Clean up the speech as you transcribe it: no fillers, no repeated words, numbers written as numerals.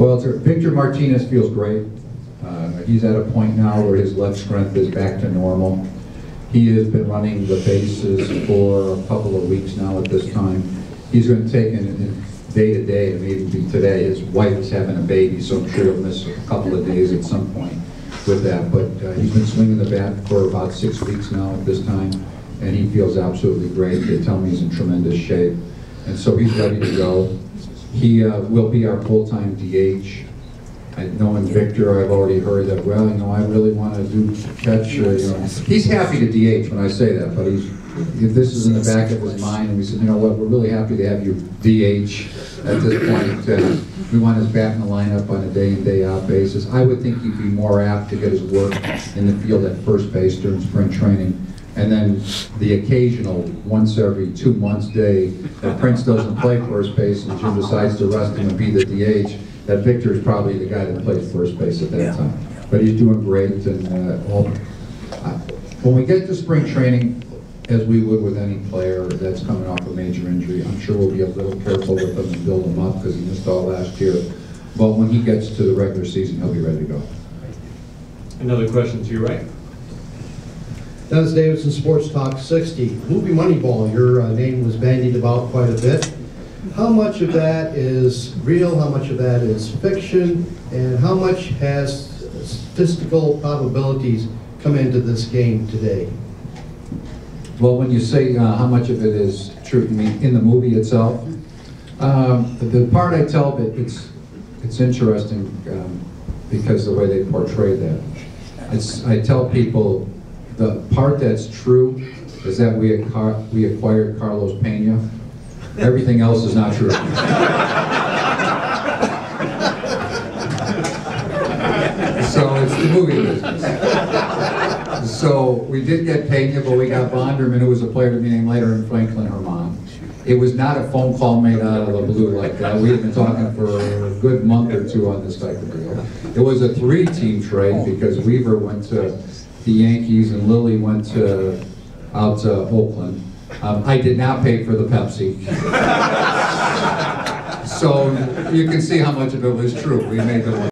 Well, Victor Martinez feels great. He's at a point now where his leg strength is back to normal. He has been running the bases for a couple of weeks now at this time. He's going to take in day to day, and maybe be today. His wife is having a baby, so I'm sure he'll miss a couple of days at some point with that. But he's been swinging the bat for about 6 weeks now at this time, and he feels absolutely great. They tell me he's in tremendous shape, and so he's ready to go. He will be our full-time DH. Knowing Victor, I've already heard that, well, you know, I really want to do catch. You know. He's happy to DH when I say that, but if this is in the back of his mind, and we said, you know what, we're really happy to have you DH at this point. We want his bat in the lineup on a day-in, day-out basis. I would think he'd be more apt to get his work in the field at first base during spring training. And then the occasional once every 2 months day that Prince doesn't play first base and Jim decides to rest him and be the DH, that Victor is probably the guy that plays first base at that time. But he's doing great. And when we get to spring training, as we would with any player that's coming off a major injury, I'm sure we'll be a little careful with him and build him up because he missed all last year. But when he gets to the regular season, he'll be ready to go. Another question to your right. Dennis Davidson, Sports Talk 60. Movie Moneyball, your name was bandied about quite a bit. How much of that is real, how much of that is fiction, and how much has statistical probabilities come into this game today? Well, when you say how much of it is true, you mean in the movie itself? The part I tell, it's interesting because the way they portray that. I tell people the part that's true is that we acquired Carlos Pena. Everything else is not true. So it's the movie business. So we did get Pena, but we got Bonderman, who was a player to be named later in Franklin Herman. It was not a phone call made out of the blue like that. We had been talking for a good month or two on this type of deal. It was a 3-team trade because Weaver went to the Yankees and Lilly went out to Oakland. I did not pay for the Pepsi. So you can see how much of it was true. We made the